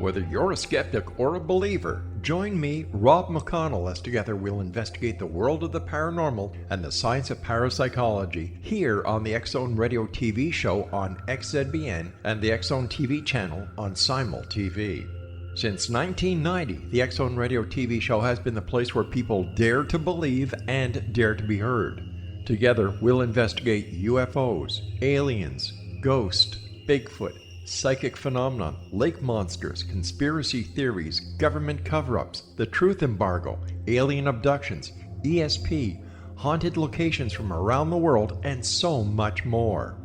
Whether you're a skeptic or a believer, join me, Rob McConnell, as together we'll investigate the world of the paranormal and the science of parapsychology here on the X-Zone Radio TV show on XZBN and the X-Zone TV channel on Simul TV. Since 1990, the X-Zone Radio TV show has been the place where people dare to believe and dare to be heard. Together, we'll investigate UFOs, aliens, ghosts, Bigfoot, psychic phenomenon, lake monsters, conspiracy theories, government cover-ups, the truth embargo, alien abductions, ESP, haunted locations from around the world, and so much more.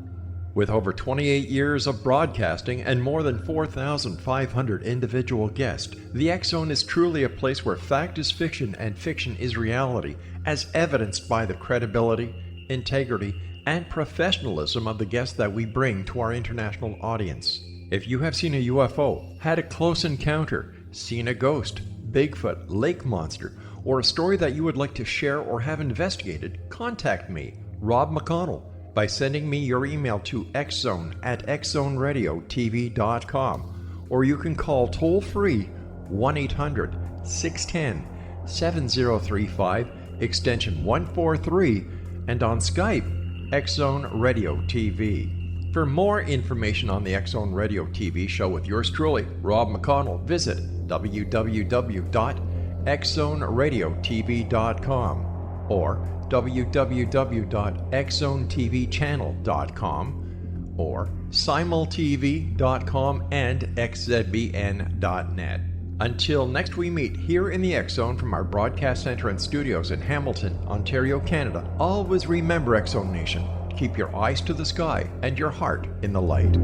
With over 28 years of broadcasting and more than 4,500 individual guests, the X-Zone is truly a place where fact is fiction and fiction is reality, as evidenced by the credibility, integrity, and professionalism of the guests that we bring to our international audience. If you have seen a UFO, had a close encounter, seen a ghost, Bigfoot, lake monster, or a story that you would like to share or have investigated, contact me, Rob McConnell, by sending me your email to xzone@xzoneradiotv.com, or you can call toll-free 1-800-610-7035, extension 143, and on Skype, X-Zone Radio TV. For more information on the X-Zone Radio TV show with yours truly, Rob McConnell, visit www.xzoneradiotv.com or www.xzonetvchannel.com or simultv.com and xzbn.net. Until next we meet here in the X-Zone from our broadcast center and studios in Hamilton, Ontario, Canada, always remember, X-Zone Nation, keep your eyes to the sky and your heart in the light.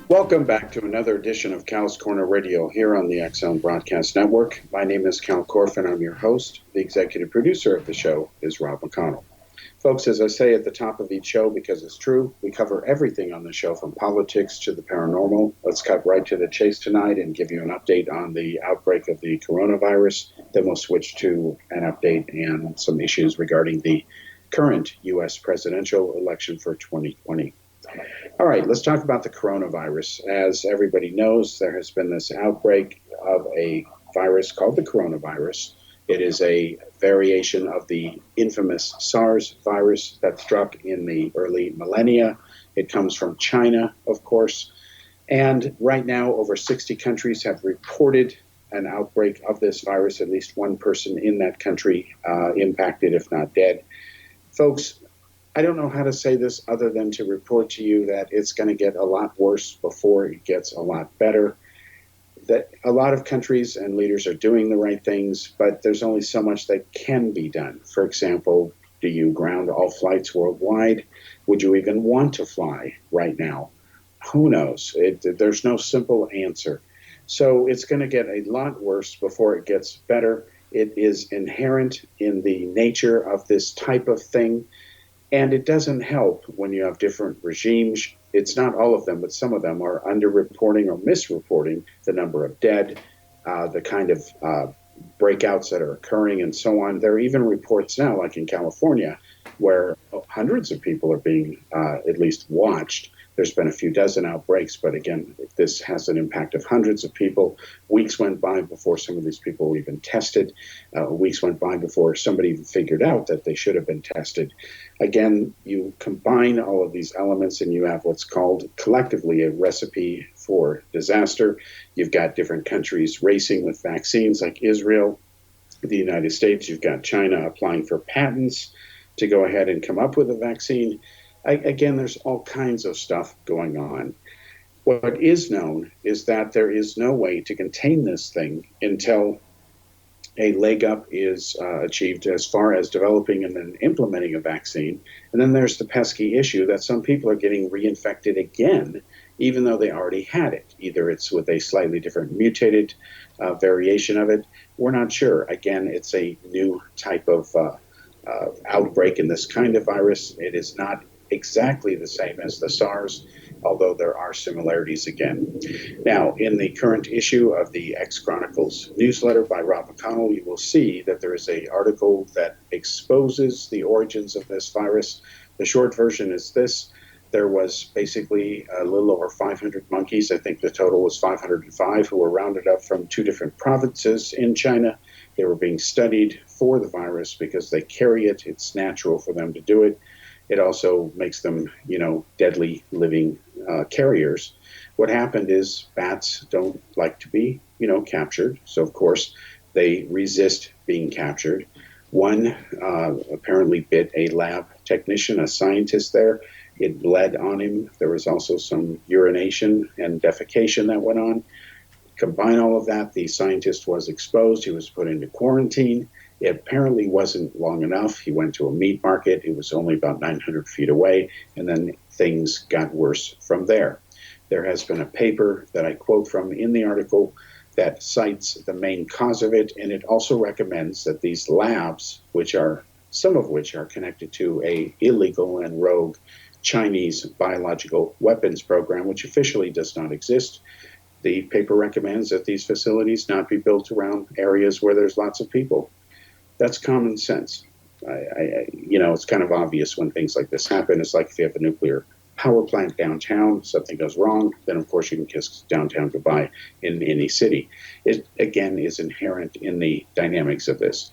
Welcome back to another edition of Cal's Corner Radio here on the X-Zone Broadcast Network. My name is Kal Korff and I'm your host. The executive producer of the show is Rob McConnell. Folks, as I say at the top of each show, because it's true, we cover everything on the show from politics to the paranormal. Let's cut right to the chase tonight and give you an update on the outbreak of the coronavirus. Then we'll switch to an update and some issues regarding the current U.S. presidential election for 2020. All right, let's talk about the coronavirus. As everybody knows, there has been this outbreak of a virus called the coronavirus. It is a variation of the infamous SARS virus that struck in the early millennia. It comes from China, of course. And right now, over 60 countries have reported an outbreak of this virus, at least one person in that country impacted, if not dead. Folks, I don't know how to say this other than to report to you that it's going to get a lot worse before it gets a lot better. That a lot of countries and leaders are doing the right things, but there's only so much that can be done. For example, do you ground all flights worldwide? Would you even want to fly right now? Who knows? There's no simple answer. So it's going to get a lot worse before it gets better. It is inherent in the nature of this type of thing. And it doesn't help when you have different regimes. It's not all of them, but some of them are underreporting or misreporting the number of dead, the kind of breakouts that are occurring, and so on. There are even reports now, like in California, where hundreds of people are being at least watched. There's been a few dozen outbreaks, but again, this has an impact of hundreds of people. Weeks went by before some of these people were even tested. Weeks went by before somebody even figured out that they should have been tested. Again, you combine all of these elements and you have what's called collectively a recipe for disaster. You've got different countries racing with vaccines like Israel, the United States. You've got China applying for patents to go ahead and come up with a vaccine. Again, there's all kinds of stuff going on. What is known is that there is no way to contain this thing until a leg up is achieved as far as developing and then implementing a vaccine. And then there's the pesky issue that some people are getting reinfected again, even though they already had it. Either it's with a slightly different mutated variation of it. We're not sure. Again, it's a new type of outbreak in this kind of virus. It is not exactly the same as the SARS. although there are similarities again. Now, in the current issue of the X Chronicles newsletter by Rob McConnell, you will see that there is an article that exposes the origins of this virus. The short version is this. There was basically a little over 500 monkeys. I think the total was 505 who were rounded up from 2 different provinces in China. They were being studied for the virus because they carry it. It's natural for them to do it. It also makes them, deadly living carriers. What happened is bats don't like to be, captured. So, of course, they resist being captured. One apparently bit a lab technician, a scientist there. It bled on him. There was also some urination and defecation that went on. Combine all of that, the scientist was exposed. He was put into quarantine. It apparently wasn't long enough. He went to a meat market. It was only about 900 feet away, and then things got worse from there. There has been a paper that I quote from in the article that cites the main cause of it, and it also recommends that these labs, some of which are connected to a illegal and rogue Chinese biological weapons program, which officially does not exist. The paper recommends that these facilities not be built around areas where there's lots of people. That's common sense. It's kind of obvious when things like this happen. It's like if you have a nuclear power plant downtown, something goes wrong, then of course you can kiss downtown goodbye in any city. It, again, is inherent in the dynamics of this.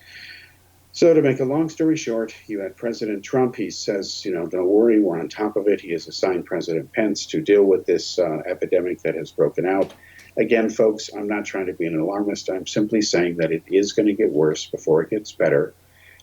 So to make a long story short, you had President Trump. He says, don't worry, we're on top of it. He has assigned President Pence to deal with this epidemic that has broken out. Again, folks, I'm not trying to be an alarmist. I'm simply saying that it is going to get worse before it gets better.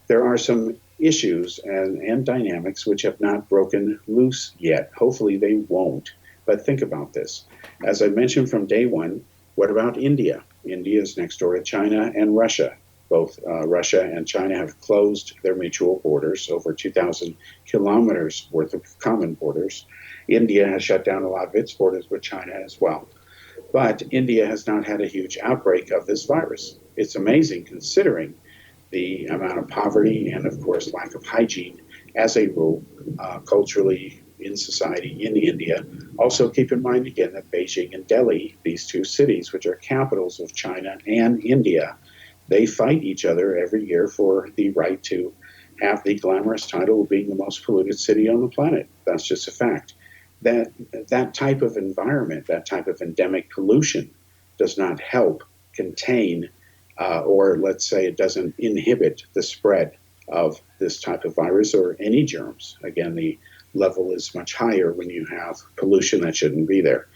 There are some issues and dynamics which have not broken loose yet. Hopefully they won't. But think about this. As I mentioned from day one, what about India? India is next door to China and Russia. Both Russia and China have closed their mutual borders, over 2,000 kilometers worth of common borders. India has shut down a lot of its borders with China as well. But India has not had a huge outbreak of this virus. It's amazing considering the amount of poverty and, of course, lack of hygiene as a rule culturally in society in India. Also keep in mind, again, that Beijing and Delhi, these 2 cities, which are capitals of China and India, they fight each other every year for the right to have the glamorous title of being the most polluted city on the planet. That's just a fact. That type of environment, that type of endemic pollution does not help contain, or let's say it doesn't inhibit the spread of this type of virus or any germs. Again, the level is much higher when you have pollution that shouldn't be there.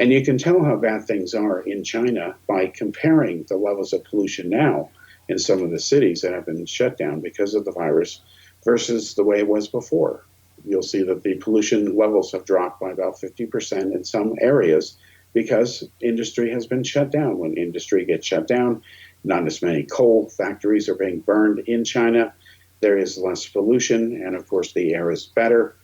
And you can tell how bad things are in China by comparing the levels of pollution now in some of the cities that have been shut down because of the virus versus the way it was before. You'll see that the pollution levels have dropped by about 50% in some areas because industry has been shut down. When industry gets shut down, not as many coal factories are being burned in China. There is less pollution, and of course the air is better.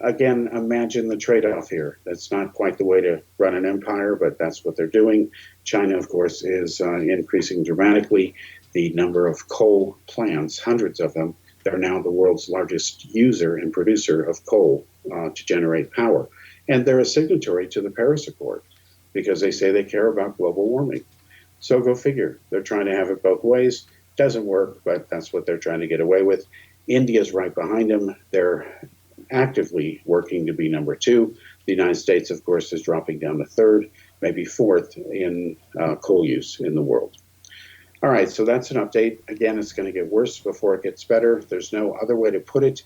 Again, imagine the trade-off here. That's not quite the way to run an empire, but that's what they're doing. China, of course, is increasing dramatically the number of coal plants, hundreds of them. They're now the world's largest user and producer of coal to generate power. And they're a signatory to the Paris Accord because they say they care about global warming. So go figure. They're trying to have it both ways. Doesn't work, but that's what they're trying to get away with. India's right behind them. They're actively working to be number 2. The United States, of course, is dropping down to 3rd, maybe 4th in coal use in the world. All right, so that's an update. Again, it's going to get worse before it gets better. There's no other way to put it.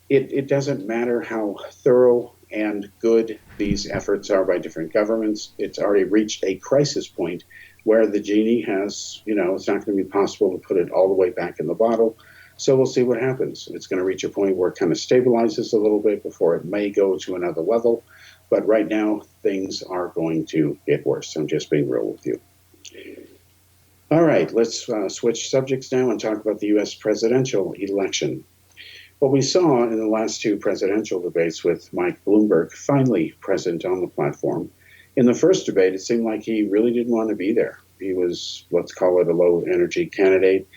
It doesn't matter how thorough and good these efforts are by different governments. It's already reached a crisis point where the genie has, it's not going to be possible to put it all the way back in the bottle. So we'll see what happens. It's going to reach a point where it kind of stabilizes a little bit before it may go to another level. But right now, things are going to get worse. I'm just being real with you. All right, let's switch subjects now and talk about the U.S. presidential election. What we saw in the last 2 presidential debates with Mike Bloomberg finally present on the platform. In the first debate, it seemed like he really didn't want to be there. He was, let's call it, a low-energy candidate.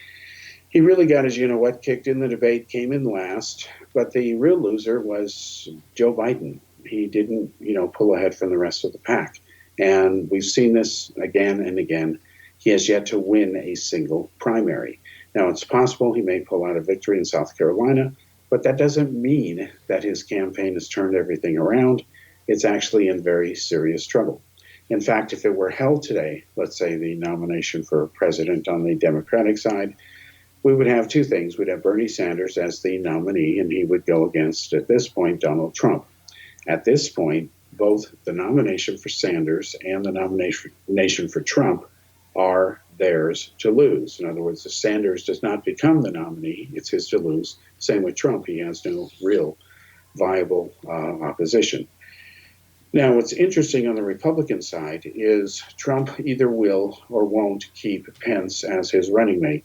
He really got his you-know-what kicked in the debate, came in last, but the real loser was Joe Biden. he didn't, pull ahead from the rest of the pack. And we've seen this again and again. He has yet to win a single primary. Now, it's possible he may pull out a victory in South Carolina, but that doesn't mean that his campaign has turned everything around. It's actually in very serious trouble. In fact, if it were held today, let's say the nomination for president on the Democratic side, we would have two things. We'd have Bernie Sanders as the nominee, and he would go against, at this point, Donald Trump. At this point, both the nomination for Sanders and the nomination for Trump are theirs to lose. In other words, if Sanders does not become the nominee, it's his to lose. Same with Trump. He has no real viable opposition. Now, what's interesting on the Republican side is Trump either will or won't keep Pence as his running mate.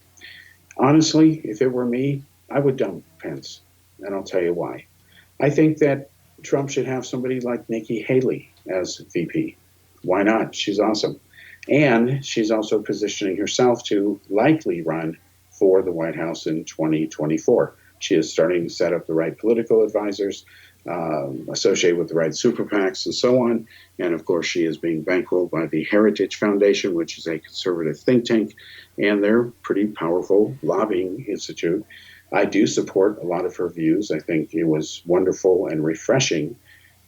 Honestly, if it were me, I would dump Pence, and I'll tell you why. I think that Trump should have somebody like Nikki Haley as VP. Why not? She's awesome. And she's also positioning herself to likely run for the White House in 2024. She is starting to set up the right political advisors, associated with the right super PACs and so on. And of course, she is being bankrolled by the Heritage Foundation, which is a conservative think tank, and they're pretty powerful lobbying institute. I do support a lot of her views. I think it was wonderful and refreshing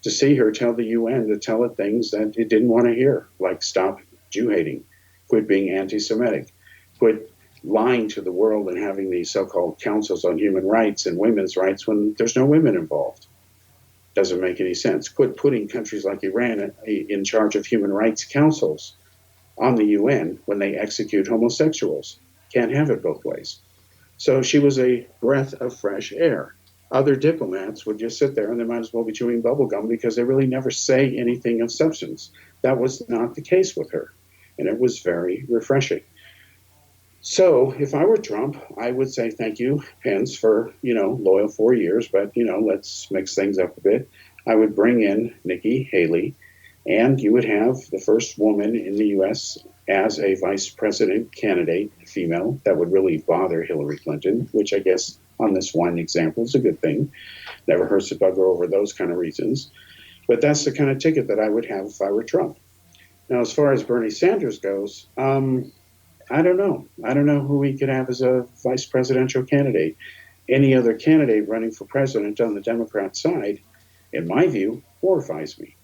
to see her tell the UN to tell it things that it didn't want to hear, like stop Jew hating, quit being anti-Semitic, quit lying to the world and having these so-called councils on human rights and women's rights when there's no women involved. Doesn't make any sense. Quit putting countries like Iran in charge of human rights councils on the UN when they execute homosexuals. Can't have it both ways. So she was a breath of fresh air. Other diplomats would just sit there and they might as well be chewing bubblegum because they really never say anything of substance. That was not the case with her, and it was very refreshing. So if I were Trump, I would say thank you, Pence, for, loyal 4 years, but, let's mix things up a bit. I would bring in Nikki Haley, and you would have the first woman in the U.S. as a vice president candidate, female. That would really bother Hillary Clinton, which I guess on this one example is a good thing. Never hurts to bug her over those kind of reasons. But that's the kind of ticket that I would have if I were Trump. Now, as far as Bernie Sanders goes, I don't know. I don't know who we could have as a vice presidential candidate. Any other candidate running for president on the Democrat side, in my view, horrifies me.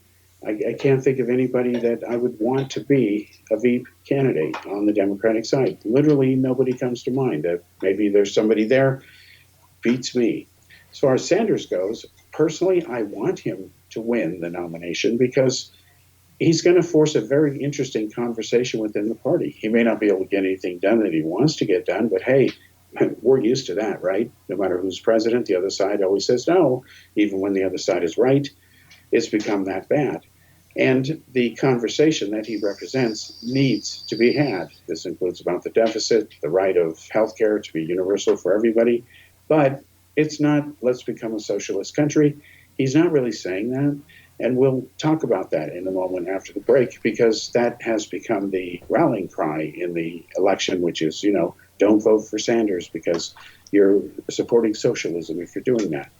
I can't think of anybody that I would want to be a VP candidate on the Democratic side. Literally nobody comes to mind. Maybe there's somebody there, beats me. As far as Sanders goes, personally, I want him to win the nomination because he's going to force a very interesting conversation within the party. He may not be able to get anything done that he wants to get done, but hey, we're used to that, right? No matter who's president, the other side always says no, even when the other side is right. It's become that bad. And the conversation that he represents needs to be had. This includes about the deficit, the right of healthcare to be universal for everybody. But it's not, let's become a socialist country. He's not really saying that. And we'll talk about that in a moment after the break, because that has become the rallying cry in the election, which is, don't vote for Sanders because you're supporting socialism if you're doing that.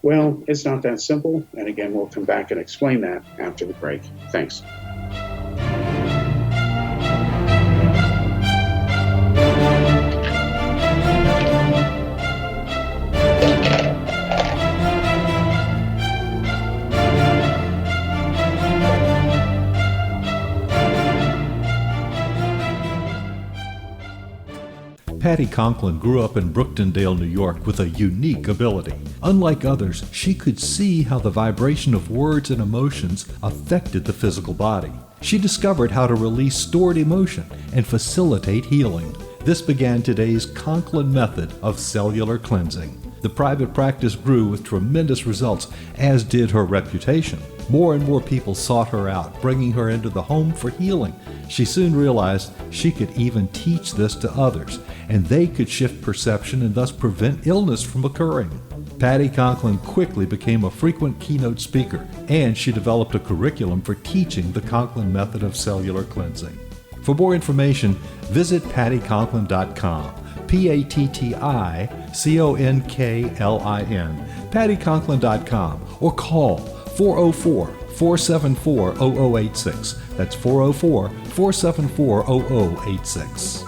Well, it's not that simple. And again, we'll come back and explain that after the break. Thanks. Patty Conklin grew up in Brooktondale, New York with a unique ability. Unlike others, she could see how the vibration of words and emotions affected the physical body. She discovered how to release stored emotion and facilitate healing. This began today's Conklin method of cellular cleansing. The private practice grew with tremendous results, as did her reputation. More and more people sought her out, bringing her into the home for healing. She soon realized she could even teach this to others, and they could shift perception and thus prevent illness from occurring. Patty Conklin quickly became a frequent keynote speaker, and she developed a curriculum for teaching the Conklin method of cellular cleansing. For more information, visit pattyconklin.com. PATTICONKLIN, pattyconklin.com, or call 404-474-0086. That's 404-474-0086.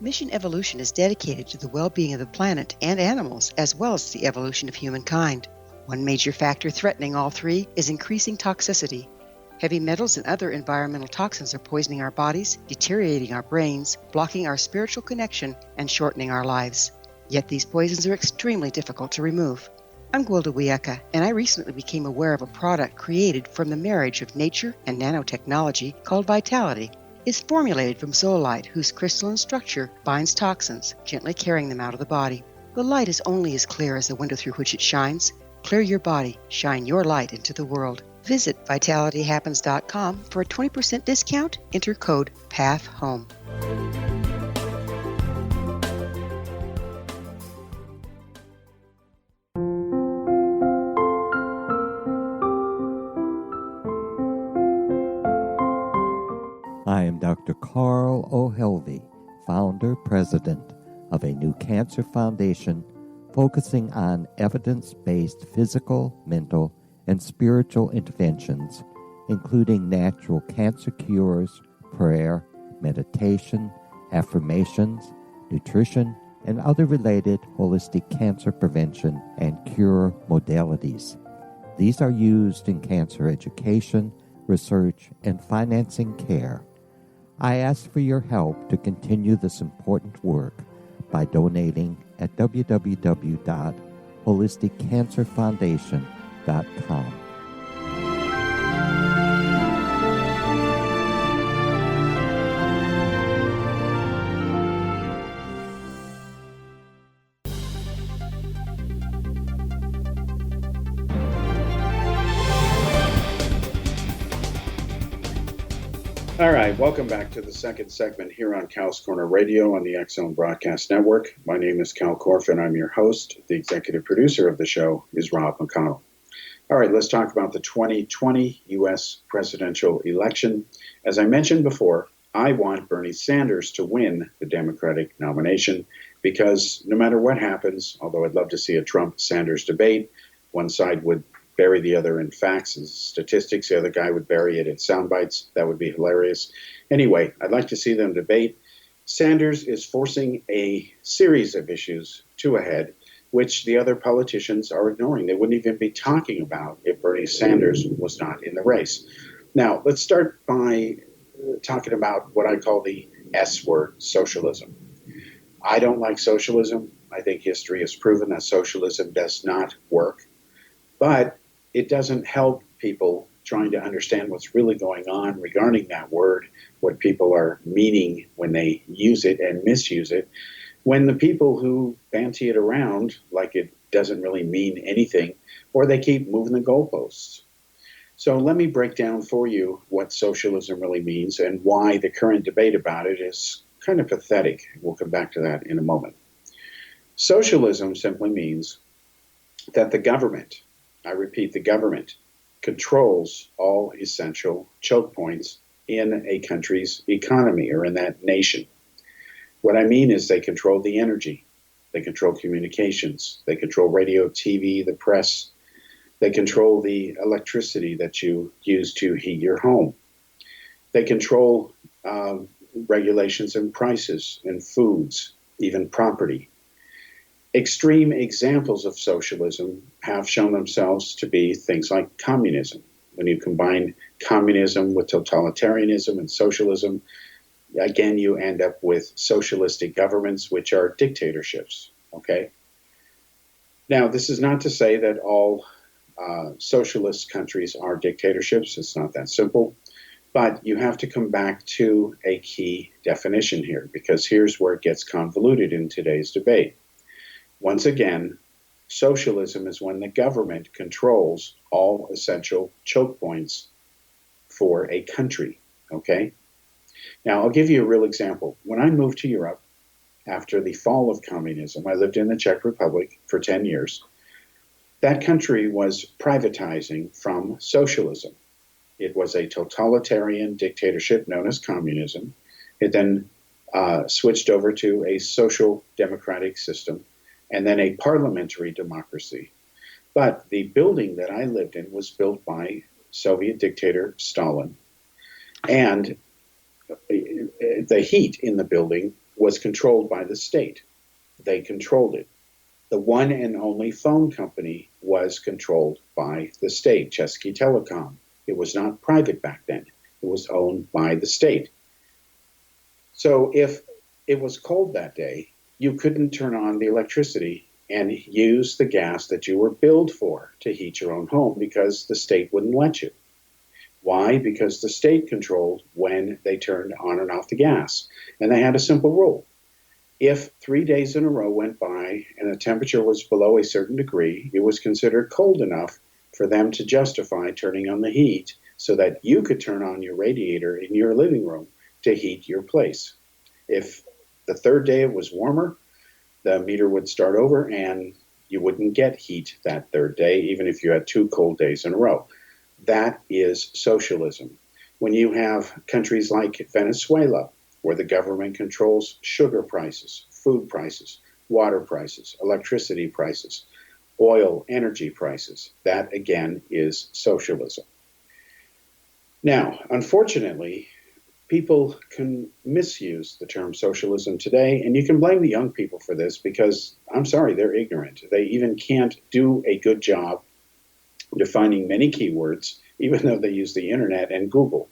Mission Evolution is dedicated to the well-being of the planet and animals, as well as the evolution of humankind. One major factor threatening all three is increasing toxicity. Heavy metals and other environmental toxins are poisoning our bodies, deteriorating our brains, blocking our spiritual connection, and shortening our lives. Yet these poisons are extremely difficult to remove. I'm Gwilda Wiyaka, and I recently became aware of a product created from the marriage of nature and nanotechnology called Vitality. It's formulated from zoolite, whose crystalline structure binds toxins, gently carrying them out of the body. The light is only as clear as the window through which it shines. Clear your body, shine your light into the world. Visit vitalityhappens.com for a 20% discount. Enter code PATHHOME. I am Dr. Carl O'Helvey, founder, president of a new cancer foundation focusing on evidence-based physical, mental, and spiritual interventions, including natural cancer cures, prayer, meditation, affirmations, nutrition, and other related holistic cancer prevention and cure modalities. These are used in cancer education, research, and financing care. I ask for your help to continue this important work by donating at www.holisticcancerfoundation.com. All right, welcome back to the second segment here on Kal's Corner Radio on the X Zone Broadcast Network. My name is Kal Korff, and I'm your host. The executive producer of the show is Rob McConnell. All right, let's talk about the 2020 U.S. presidential election. As I mentioned before, I want Bernie Sanders to win the Democratic nomination because no matter what happens, although I'd love to see a Trump-Sanders debate, one side would bury the other in facts and statistics. The other guy would bury it in sound bites. That would be hilarious. Anyway, I'd like to see them debate. Sanders is forcing a series of issues to a head, which the other politicians are ignoring. They wouldn't even be talking about if Bernie Sanders was not in the race. Now, let's start by talking about what I call the S word, socialism. I don't like socialism. I think history has proven that socialism does not work. But it doesn't help people trying to understand what's really going on regarding that word, what people are meaning when they use it and misuse it, when the people who banty it around like it doesn't really mean anything, or they keep moving the goalposts. So let me break down for you what socialism really means and why the current debate about it is kind of pathetic. We'll come back to that in a moment. Socialism simply means that the government, I repeat, the government controls all essential choke points in a country's economy or in that nation. What I mean is they control the energy, they control communications, they control radio, TV, the press, they control the electricity that you use to heat your home. They control regulations and prices and foods, even property. Extreme examples of socialism have shown themselves to be things like communism. When you combine communism with totalitarianism and socialism, again, you end up with socialistic governments, which are dictatorships, okay? Now, this is not to say that all socialist countries are dictatorships. It's not that simple. But you have to come back to a key definition here, because here's where it gets convoluted in today's debate. Once again, socialism is when the government controls all essential choke points for a country, okay? Now, I'll give you a real example. When I moved to Europe after the fall of communism, I lived in the Czech Republic for 10 years. That country was privatizing from socialism. It was a totalitarian dictatorship known as communism. It then switched over to a social democratic system and then a parliamentary democracy. But the building that I lived in was built by Soviet dictator Stalin. And the heat in the building was controlled by the state. They controlled it. The one and only phone company was controlled by the state, Chesky Telecom. It was not private back then. It was owned by the state. So if it was cold that day, you couldn't turn on the electricity and use the gas that you were billed for to heat your own home because the state wouldn't let you. Why? Because the state controlled when they turned on and off the gas. And they had a simple rule. If 3 days in a row went by and the temperature was below a certain degree, it was considered cold enough for them to justify turning on the heat so that you could turn on your radiator in your living room to heat your place. If the third day it was warmer, the meter would start over and you wouldn't get heat that third day, even if you had 2 cold days in a row. That is socialism. When you have countries like Venezuela, where the government controls sugar prices, food prices, water prices, electricity prices, oil, energy prices, that again is socialism. Now, unfortunately, people can misuse the term socialism today, and you can blame the young people for this because, I'm sorry, they're ignorant. They even can't do a good job defining many keywords, even though they use the internet and Google.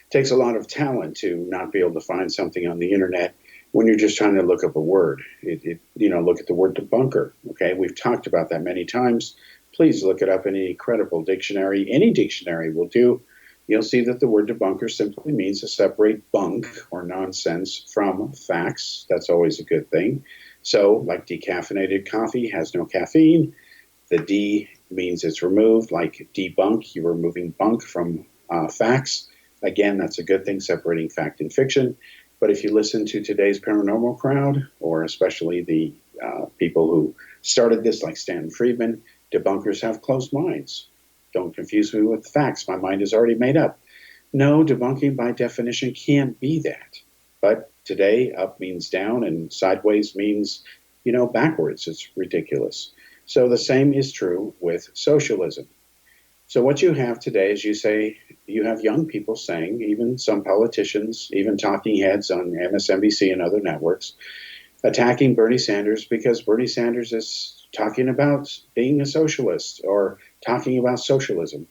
It takes a lot of talent to not be able to find something on the internet when you're just trying to look up a word. Look at the word debunker. Okay, we've talked about that many times. Please look it up in any credible dictionary. Any dictionary will do. You'll see that the word debunker simply means to separate bunk or nonsense from facts. That's always a good thing. So, like decaffeinated coffee has no caffeine. The D means it's removed, like debunk, you're removing bunk from facts. Again, that's a good thing, separating fact and fiction. But if you listen to today's paranormal crowd, or especially the people who started this, like Stanton Friedman, debunkers have closed minds. Don't confuse me with facts. My mind is already made up. No, debunking by definition can't be that. But today, up means down, and sideways means, backwards. It's ridiculous. So the same is true with socialism. So what you have today is you have young people saying, even some politicians, even talking heads on MSNBC and other networks, attacking Bernie Sanders because Bernie Sanders is talking about being a socialist or talking about socialism.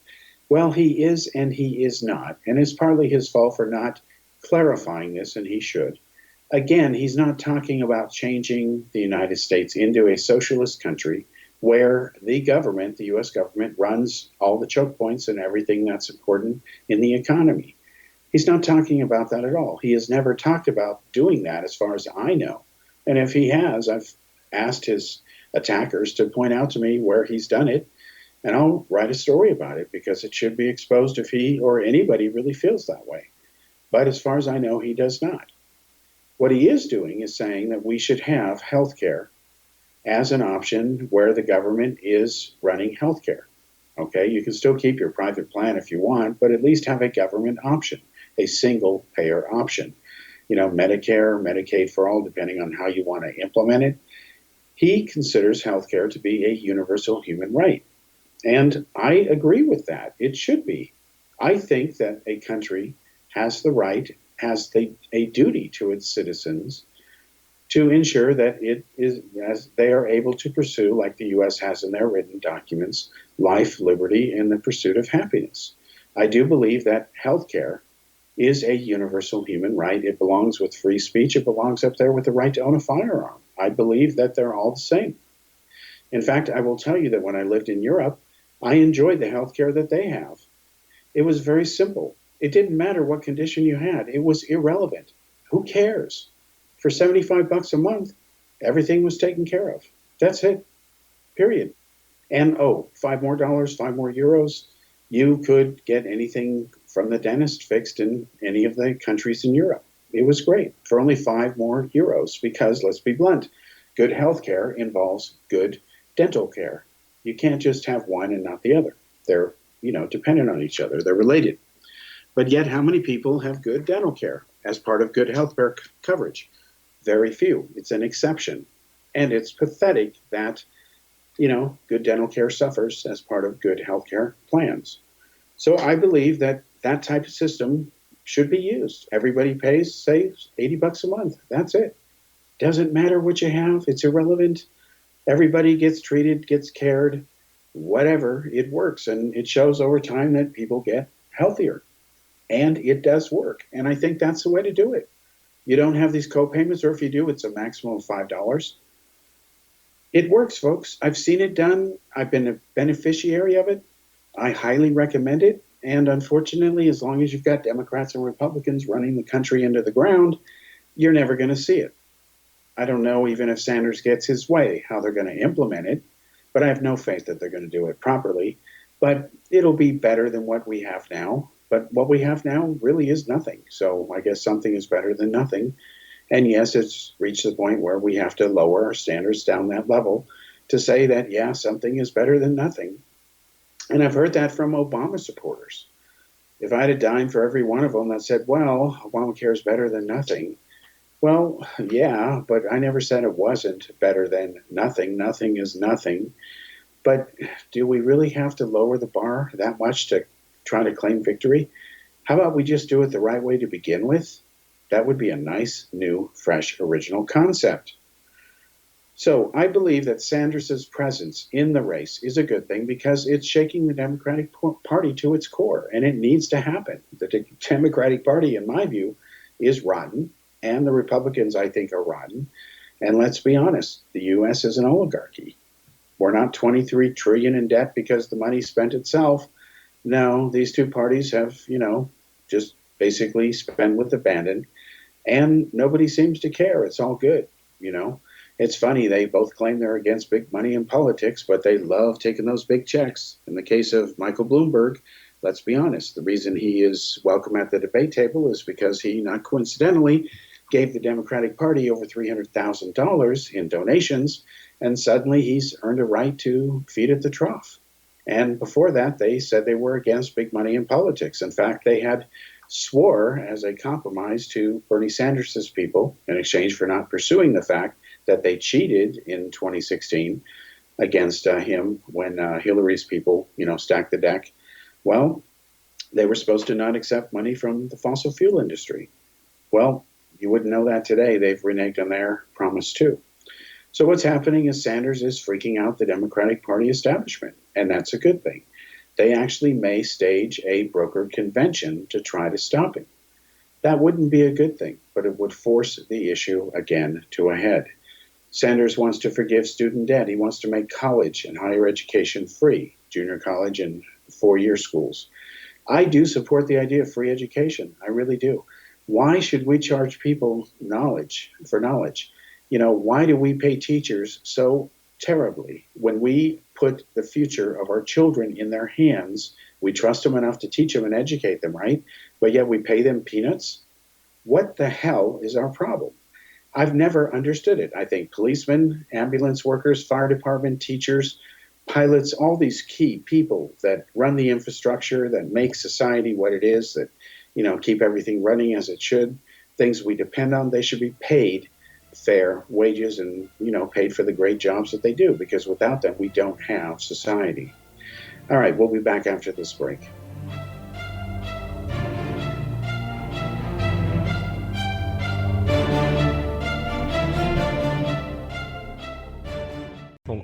Well, he is and he is not. And it's partly his fault for not clarifying this, and he should. Again, he's not talking about changing the United States into a socialist country where the government, the U.S. government, runs all the choke points and everything that's important in the economy. He's not talking about that at all. He has never talked about doing that as far as I know. And if he has, I've asked his attackers to point out to me where he's done it, and I'll write a story about it because it should be exposed if he or anybody really feels that way. But as far as I know, he does not. What he is doing is saying that we should have health care as an option where the government is running healthcare. Okay, you can still keep your private plan if you want, but at least have a government option, a single payer option. Medicare, Medicaid for all, depending on how you want to implement it. He considers healthcare to be a universal human right. And I agree with that. It should be. I think that a country has the right, has a duty to its citizens to ensure that it is, as they are able to pursue, like the U.S. has in their written documents, life, liberty, and the pursuit of happiness. I do believe that healthcare is a universal human right. It belongs with free speech. It belongs up there with the right to own a firearm. I believe that they're all the same. In fact, I will tell you that when I lived in Europe, I enjoyed the healthcare that they have. It was very simple. It didn't matter what condition you had. It was irrelevant. Who cares? For $75 a month, everything was taken care of. That's it. Period. And $5 more, €5 more, you could get anything from the dentist fixed in any of the countries in Europe. It was great for only €5 more because, let's be blunt, good health care involves good dental care. You can't just have one and not the other. They're, dependent on each other. They're related. But yet, how many people have good dental care as part of good health care coverage? Very few. It's an exception. And it's pathetic that, good dental care suffers as part of good healthcare plans. So I believe that that type of system should be used. Everybody pays, say, $80 a month. That's it. Doesn't matter what you have. It's irrelevant. Everybody gets treated, gets cared, whatever. It works. And it shows over time that people get healthier. And it does work. And I think that's the way to do it. You don't have these co-payments, or if you do, it's a maximum of $5. It works, folks. I've seen it done. I've been a beneficiary of it. I highly recommend it. And unfortunately, as long as you've got Democrats and Republicans running the country into the ground, you're never going to see it. I don't know even if Sanders gets his way, how they're going to implement it, but I have no faith that they're going to do it properly. But it'll be better than what we have now. But what we have now really is nothing. So I guess something is better than nothing. And yes, it's reached the point where we have to lower our standards down that level to say that, yeah, something is better than nothing. And I've heard that from Obama supporters. If I had a dime for every one of them that said, well, Obamacare is better than nothing. Well, yeah, but I never said it wasn't better than nothing. Nothing is nothing. But do we really have to lower the bar that much to try to claim victory? How about we just do it the right way to begin with? That would be a nice, new, fresh, original concept. So I believe that Sanders' presence in the race is a good thing because it's shaking the Democratic Party to its core, and it needs to happen. The Democratic Party, in my view, is rotten, and the Republicans, I think, are rotten. And let's be honest, the U.S. is an oligarchy. We're not $23 trillion in debt because the money spent itself. No, these two parties have, just basically spent with abandon, and nobody seems to care. It's all good, It's funny, they both claim they're against big money in politics, but they love taking those big checks. In the case of Michael Bloomberg, let's be honest, the reason he is welcome at the debate table is because he, not coincidentally, gave the Democratic Party over $300,000 in donations, and suddenly he's earned a right to feed at the trough. And before that, they said they were against big money in politics. In fact, they had swore as a compromise to Bernie Sanders' people in exchange for not pursuing the fact that they cheated in 2016 against him when Hillary's people, stacked the deck. Well, they were supposed to not accept money from the fossil fuel industry. Well, you wouldn't know that today. They've reneged on their promise too. So what's happening is Sanders is freaking out the Democratic Party establishment, and that's a good thing. They actually may stage a brokered convention to try to stop him. That wouldn't be a good thing, but it would force the issue again to a head. Sanders wants to forgive student debt. He wants to make college and higher education free, junior college and four-year schools. I do support the idea of free education. I really do. Why should we charge people knowledge for knowledge? Why do we pay teachers so terribly when we put the future of our children in their hands? We trust them enough to teach them and educate them, right? But yet we pay them peanuts? What the hell is our problem? I've never understood it. I think policemen, ambulance workers, fire department, teachers, pilots, all these key people that run the infrastructure, that make society what it is, that, keep everything running as it should, things we depend on, they should be paid fair wages and, paid for the great jobs that they do, because without them, we don't have society. All right, we'll be back after this break.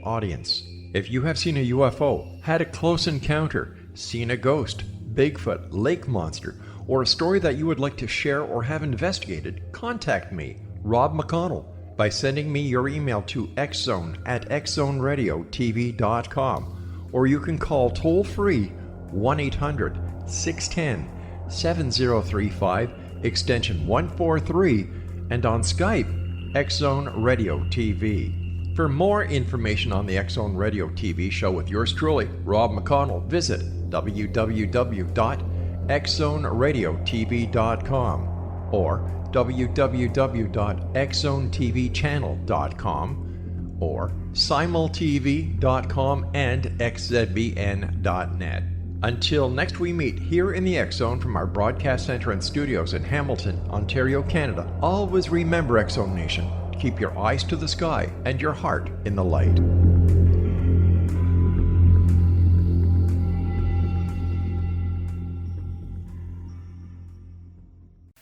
Audience, if you have seen a UFO, had a close encounter, seen a ghost, Bigfoot, lake monster, or a story that you would like to share or have investigated, contact me, Rob McConnell, by sending me your email to xzone@xzoneradiotv.com, or you can call toll-free 1-800-610-7035, extension 143, and on Skype, X-Zone Radio TV. For more information on the X-Zone Radio TV show with yours truly, Rob McConnell, visit www.xzoneradiotv.com or www.xzonetvchannel.com or simultv.com and xzbn.net. Until next we meet here in the X Zone from our broadcast center and studios in Hamilton, Ontario, Canada, always remember, X Zone Nation, keep your eyes to the sky and your heart in the light.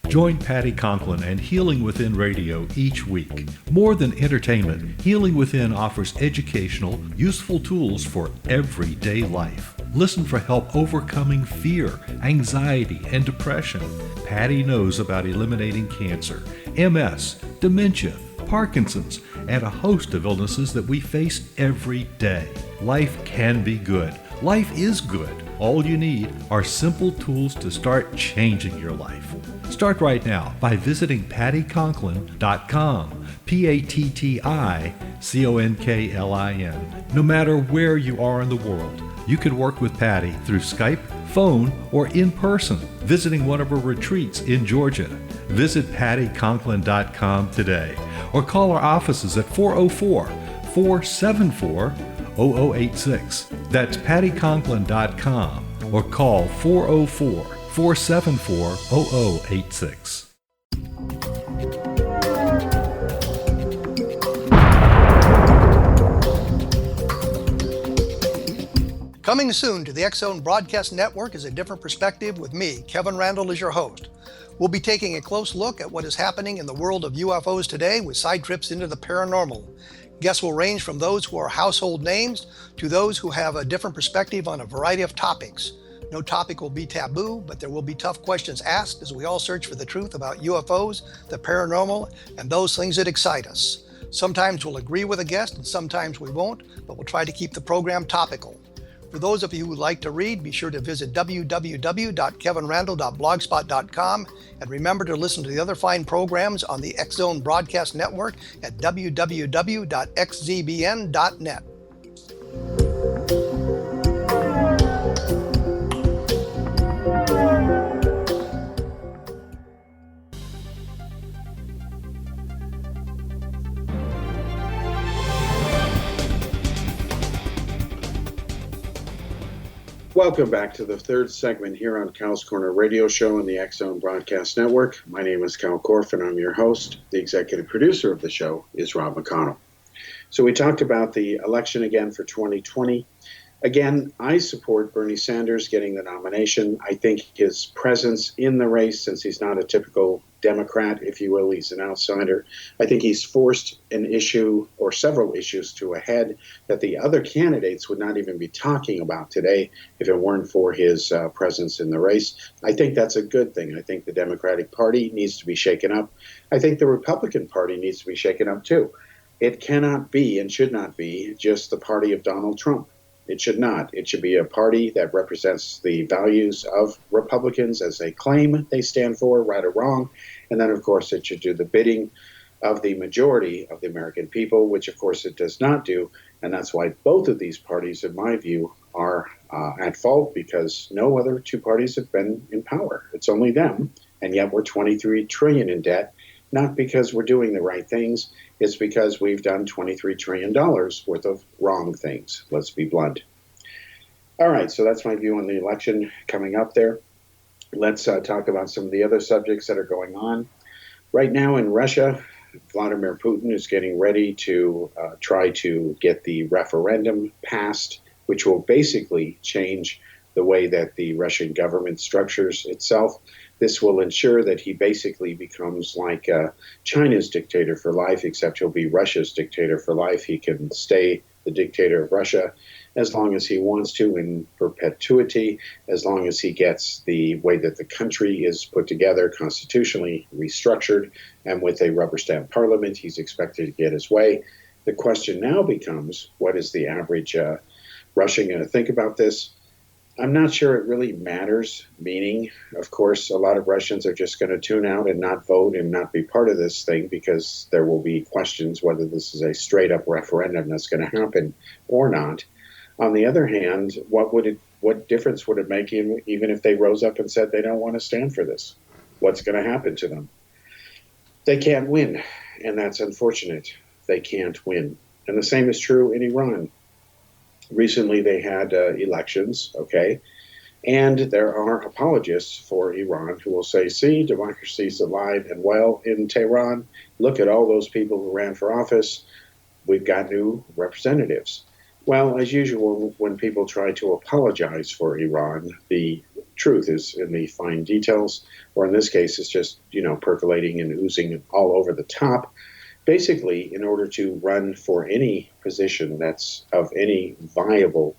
Join Patty Conklin and Healing Within Radio each week. More than entertainment, Healing Within offers educational, useful tools for everyday life. Listen for help overcoming fear, anxiety, and depression. Patty knows about eliminating cancer, MS, dementia, Parkinson's, and a host of illnesses that we face every day. Life can be good. Life is good. All you need are simple tools to start changing your life. Start right now by visiting pattyconklin.com, PATTICONKLIN. No matter where you are in the world, you can work with Patty through Skype, phone, or in person, visiting one of her retreats in Georgia. Visit pattyconklin.com today or call our offices at 404-474-0086. That's pattyconklin.com or call 404-474-0086. Coming soon to the X Zone Broadcast Network is A Different Perspective with me, Kevin Randall, as your host. We'll be taking a close look at what is happening in the world of UFOs today with side trips into the paranormal. Guests will range from those who are household names to those who have a different perspective on a variety of topics. No topic will be taboo, but there will be tough questions asked as we all search for the truth about UFOs, the paranormal, and those things that excite us. Sometimes we'll agree with a guest and sometimes we won't, but we'll try to keep the program topical. For those of you who would like to read, be sure to visit www.kevinrandall.blogspot.com and remember to listen to the other fine programs on the X Zone Broadcast Network at www.xzbn.net. Welcome back to the third segment here on Kal's Corner Radio Show on the X Zone Broadcast Network. My name is Kal Korff, and I'm your host. The executive producer of the show is Rob McConnell. So we talked about the election again for 2020. Again, I support Bernie Sanders getting the nomination. I think his presence in the race, since he's not a typical Democrat, if you will, he's an outsider. I think he's forced an issue or several issues to a head that the other candidates would not even be talking about today if it weren't for his presence in the race. I think that's a good thing. I think the Democratic Party needs to be shaken up. I think the Republican Party needs to be shaken up too. It cannot be and should not be just the party of Donald Trump. It should not. It should be a party that represents the values of Republicans as they claim they stand for, right or wrong. And then, of course, it should do the bidding of the majority of the American people, which, of course, it does not do. And that's why both of these parties, in my view, are at fault, because no other two parties have been in power. It's only them. And yet we're $23 trillion in debt, not because we're doing the right things. It's because we've done $23 trillion worth of wrong things. Let's be blunt. All right, so that's my view on the election coming up there. Let's talk about some of the other subjects that are going on. Right now in Russia, Vladimir Putin is getting ready to try to get the referendum passed, which will basically change the way that the Russian government structures itself. This will ensure that he basically becomes like China's dictator for life, except he'll be Russia's dictator for life. He can stay the dictator of Russia as long as he wants to in perpetuity, as long as he gets the way that the country is put together, constitutionally restructured, and with a rubber stamp parliament, he's expected to get his way. The question now becomes, what is the average Russian going to think about this? I'm not sure it really matters, meaning, of course, a lot of Russians are just going to tune out and not vote and not be part of this thing because there will be questions whether this is a straight-up referendum that's going to happen or not. On the other hand, what difference would it make even if they rose up and said they don't want to stand for this? What's going to happen to them? They can't win, and that's unfortunate. They can't win. And the same is true in Iran. Recently, they had elections, okay? And there are apologists for Iran who will say, see, democracy is alive and well in Tehran. Look at all those people who ran for office. We've got new representatives. Well, as usual, when people try to apologize for Iran, the truth is in the fine details, or in this case, it's just, percolating and oozing all over the top. Basically, in order to run for any position that's of any viable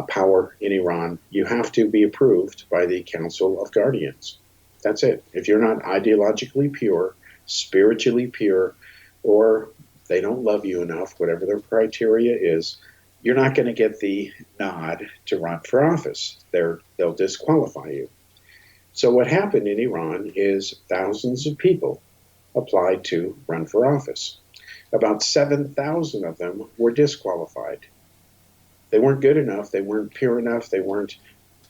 power in Iran, you have to be approved by the Council of Guardians. That's it. If you're not ideologically pure, spiritually pure, or they don't love you enough, whatever their criteria is, you're not going to get the nod to run for office. They'll disqualify you. So what happened in Iran is thousands of people applied to run for office. About 7,000 of them were disqualified. They weren't good enough, they weren't pure enough, they weren't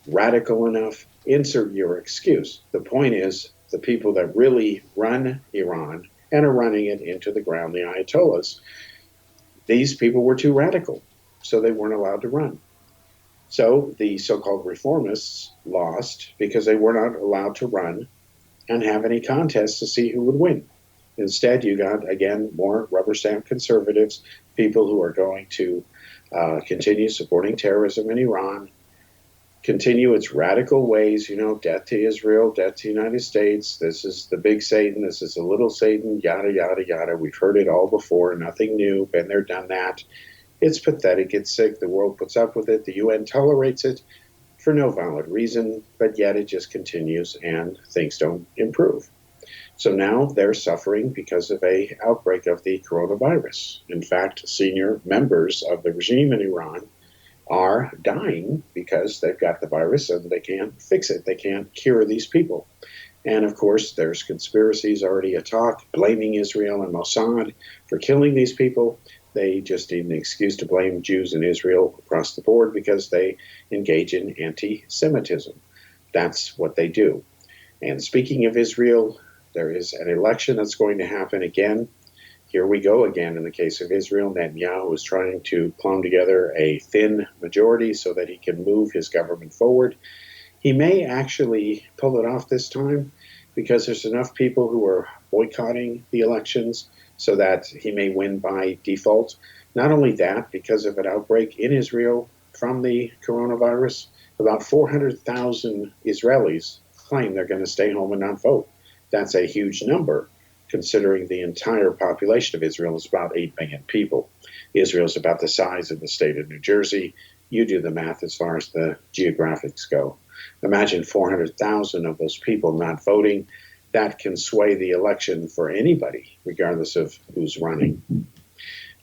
radical enough. Insert your excuse. The point is, the people that really run Iran and are running it into the ground, the Ayatollahs, these people were too radical, so they weren't allowed to run. So the so-called reformists lost because they were not allowed to run and have any contests to see who would win. Instead, you got, again, more rubber stamp conservatives, people who are going to continue supporting terrorism in Iran, continue its radical ways, death to Israel, death to the United States, this is the big Satan, this is the little Satan, yada, yada, yada. We've heard it all before, nothing new, been there, done that. It's pathetic, it's sick, the world puts up with it, the UN tolerates it for no valid reason, but yet it just continues and things don't improve. So now they're suffering because of an outbreak of the coronavirus. In fact, senior members of the regime in Iran are dying because they've got the virus and they can't fix it. They can't cure these people. And of course, there's conspiracies already atalk, blaming Israel and Mossad for killing these people. They just need an excuse to blame Jews in Israel across the board because they engage in anti-Semitism. That's what they do. And speaking of Israel, there is an election that's going to happen again. Here we go again in the case of Israel. Netanyahu is trying to plumb together a thin majority so that he can move his government forward. He may actually pull it off this time because there's enough people who are boycotting the elections so that he may win by default. Not only that, because of an outbreak in Israel from the coronavirus, about 400,000 Israelis claim they're going to stay home and not vote. That's a huge number, considering the entire population of Israel is about 8 million people. Israel is about the size of the state of New Jersey. You do the math as far as the geographics go. Imagine 400,000 of those people not voting. That can sway the election for anybody, regardless of who's running.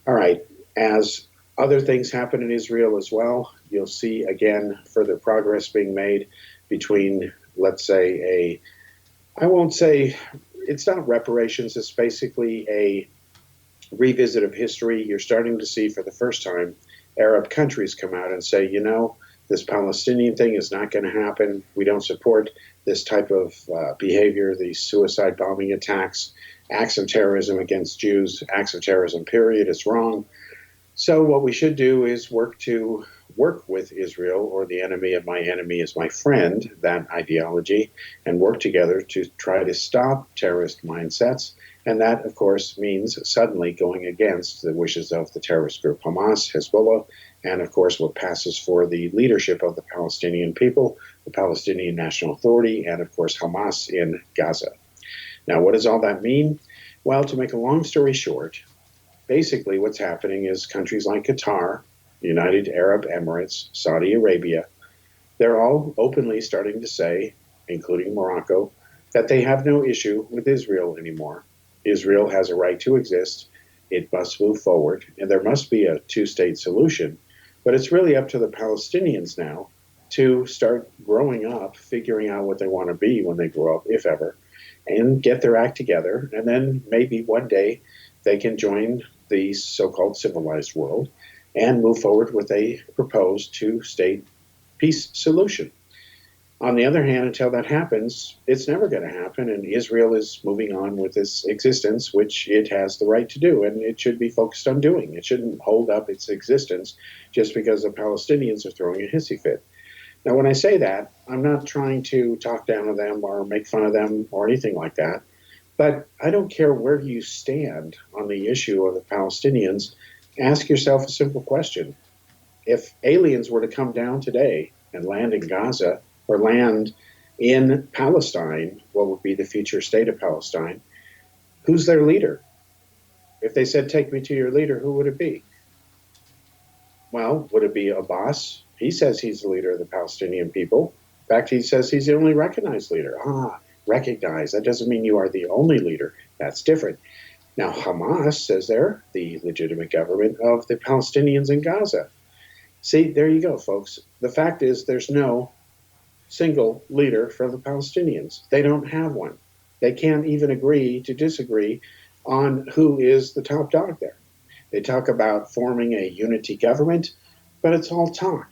All right, as other things happen in Israel as well, you'll see, again, further progress being made between, let's say, I won't say, it's not reparations, it's basically a revisit of history. You're starting to see for the first time Arab countries come out and say, this Palestinian thing is not going to happen. We don't support this type of behavior, these suicide bombing attacks, acts of terrorism against Jews, acts of terrorism, period. It's wrong. So what we should do is work with Israel, or the enemy of my enemy is my friend, that ideology, and work together to try to stop terrorist mindsets. And that, of course, means suddenly going against the wishes of the terrorist group Hamas, Hezbollah, and, of course, what passes for the leadership of the Palestinian people, the Palestinian National Authority, and, of course, Hamas in Gaza. Now, what does all that mean? Well, to make a long story short, basically what's happening is countries like Qatar, United Arab Emirates, Saudi Arabia, they're all openly starting to say, including Morocco, that they have no issue with Israel anymore. Israel has a right to exist. It must move forward, and there must be a two-state solution. But it's really up to the Palestinians now to start growing up, figuring out what they want to be when they grow up, if ever, and get their act together. And then maybe one day they can join the so-called civilized world and move forward with a proposed two-state peace solution. On the other hand, until that happens, it's never going to happen, and Israel is moving on with its existence, which it has the right to do, and it should be focused on doing. It shouldn't hold up its existence just because the Palestinians are throwing a hissy fit. Now, when I say that, I'm not trying to talk down to them or make fun of them or anything like that. But I don't care where you stand on the issue of the Palestinians. Ask yourself a simple question. If aliens were to come down today and land in Gaza or land in Palestine, what would be the future state of Palestine, who's their leader? If they said, take me to your leader, who would it be? Well, would it be Abbas? He says he's the leader of the Palestinian people. In fact, he says he's the only recognized leader. Recognized. That doesn't mean you are the only leader. That's different. Now, Hamas says they're the legitimate government of the Palestinians in Gaza. See, there you go, folks. The fact is there's no single leader for the Palestinians. They don't have one. They can't even agree to disagree on who is the top dog there. They talk about forming a unity government, but it's all talk.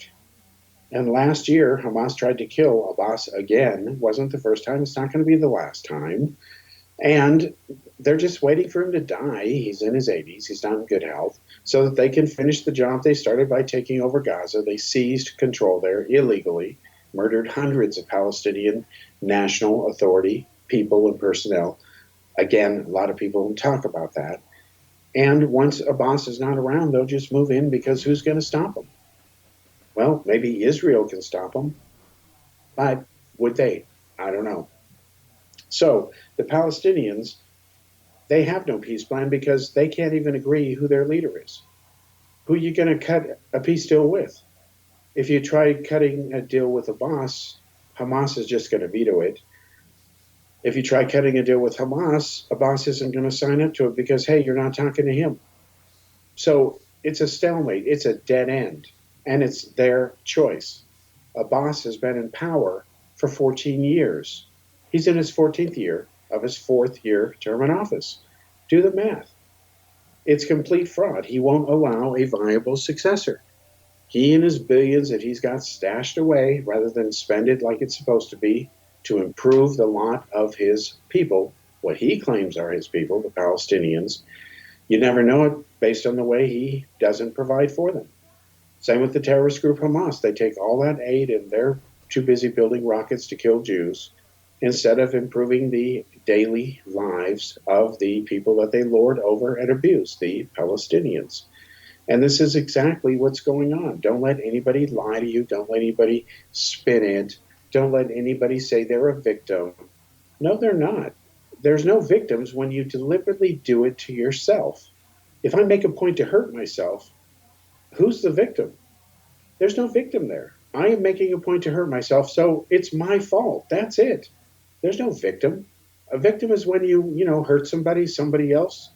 And last year, Hamas tried to kill Abbas again. It wasn't the first time. It's not going to be the last time. And they're just waiting for him to die. He's in his 80s. He's not in good health. So that they can finish the job they started by taking over Gaza. They seized control there illegally, murdered hundreds of Palestinian National Authority people and personnel. Again, a lot of people don't talk about that. And once Abbas is not around, they'll just move in because who's going to stop them? Well, maybe Israel can stop them, but would they? I don't know. So the Palestinians, they have no peace plan because they can't even agree who their leader is. Who are you going to cut a peace deal with? If you try cutting a deal with Abbas, Hamas is just going to veto it. If you try cutting a deal with Hamas, Abbas isn't going to sign up to it because, hey, you're not talking to him. So it's a stalemate. It's a dead end. And it's their choice. Abbas has been in power for 14 years. He's in his 14th year of his 4th-year term in office. Do the math. It's complete fraud. He won't allow a viable successor. He and his billions that he's got stashed away, rather than spend it like it's supposed to be, to improve the lot of his people, what he claims are his people, the Palestinians, you never know it based on the way he doesn't provide for them. Same with the terrorist group Hamas. They take all that aid and they're too busy building rockets to kill Jews instead of improving the daily lives of the people that they lord over and abuse, the Palestinians. And this is exactly what's going on. Don't let anybody lie to you. Don't let anybody spin it. Don't let anybody say they're a victim. No, they're not. There's no victims when you deliberately do it to yourself. If I make a point to hurt myself, who's the victim? There's no victim there. I am making a point to hurt myself, so it's my fault. That's it. There's no victim. A victim is when you hurt somebody else.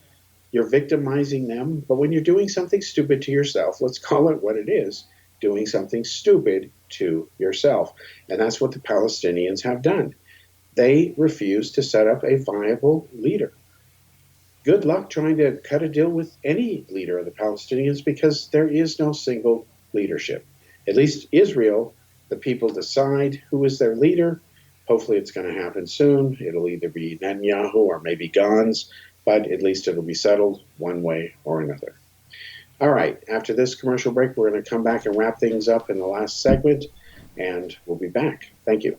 You're victimizing them. But when you're doing something stupid to yourself, let's call it what it is, doing something stupid to yourself. And that's what the Palestinians have done. They refuse to set up a viable leader. Good luck trying to cut a deal with any leader of the Palestinians because there is no single leadership. At least Israel, the people decide who is their leader. Hopefully it's going to happen soon. It'll either be Netanyahu or maybe Gantz, but at least it'll be settled one way or another. All right, after this commercial break, we're going to come back and wrap things up in the last segment, and we'll be back. Thank you.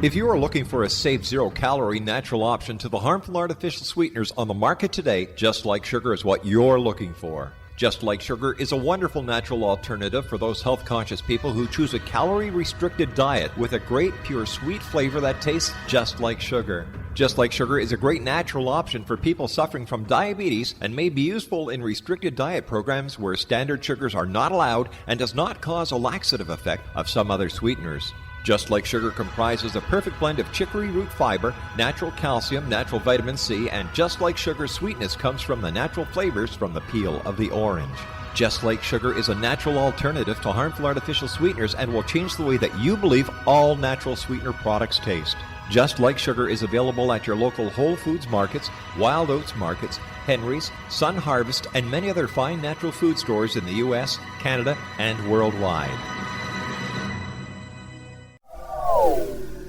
If you are looking for a safe, zero-calorie natural option to the harmful artificial sweeteners on the market today, Just Like Sugar is what you're looking for. Just Like Sugar is a wonderful natural alternative for those health-conscious people who choose a calorie-restricted diet with a great, pure, sweet flavor that tastes just like sugar. Just Like Sugar is a great natural option for people suffering from diabetes and may be useful in restricted diet programs where standard sugars are not allowed and does not cause a laxative effect of some other sweeteners. Just Like Sugar comprises a perfect blend of chicory root fiber, natural calcium, natural vitamin C, and Just Like Sugar's sweetness comes from the natural flavors from the peel of the orange. Just Like Sugar is a natural alternative to harmful artificial sweeteners and will change the way that you believe all natural sweetener products taste. Just Like Sugar is available at your local Whole Foods markets, Wild Oats markets, Henry's, Sun Harvest, and many other fine natural food stores in the U.S., Canada, and worldwide.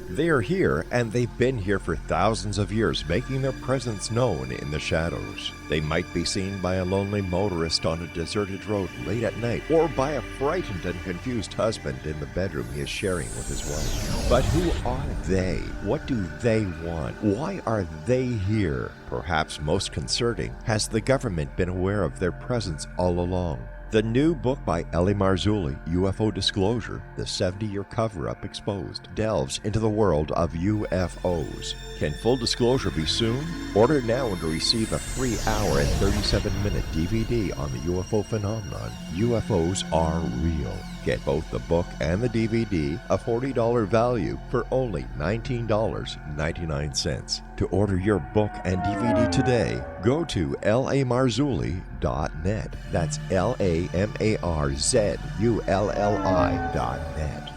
They are here, and they've been here for thousands of years, making their presence known in the shadows. They might be seen by a lonely motorist on a deserted road late at night, or by a frightened and confused husband in the bedroom he is sharing with his wife. But who are they? What do they want? Why are they here? Perhaps most concerning, has the government been aware of their presence all along? The new book by Ellie Marzulli, UFO Disclosure, the 70-year cover-up exposed, delves into the world of UFOs. Can full disclosure be soon? Order now and receive a free hour and 37-minute DVD on the UFO phenomenon. UFOs are real. Get both the book and the DVD, a $40 value, for only $19.99. To order your book and DVD today, go to lamarzulli.net. That's LAMARZULLI.net.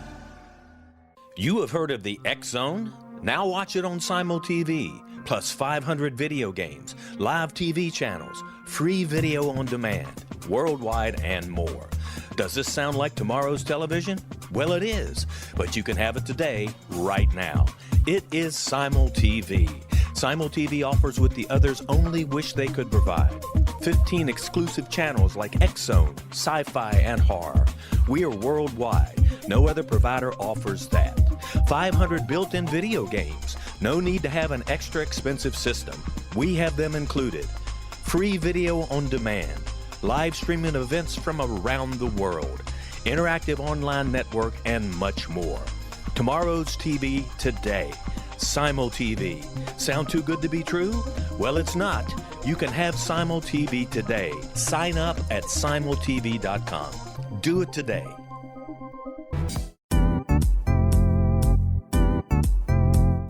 You have heard of the X Zone? Now watch it on Simul TV, plus 500 video games, live TV channels, free video on demand, worldwide, and more. Does this sound like tomorrow's television? Well, it is, but you can have it today, right now. It is Simul TV. Simul TV offers what the others only wish they could provide. 15 exclusive channels like X Zone, sci-fi, and horror. We are worldwide. No other provider offers that. 500 built-in video games. No need to have an extra expensive system. We have them included. Free video on demand. Live streaming events from around the world, interactive online network, and much more. Tomorrow's TV today. Simul TV. Sound too good to be true? Well, it's not. You can have Simul TV today. Sign up at simultv.com. Do it today.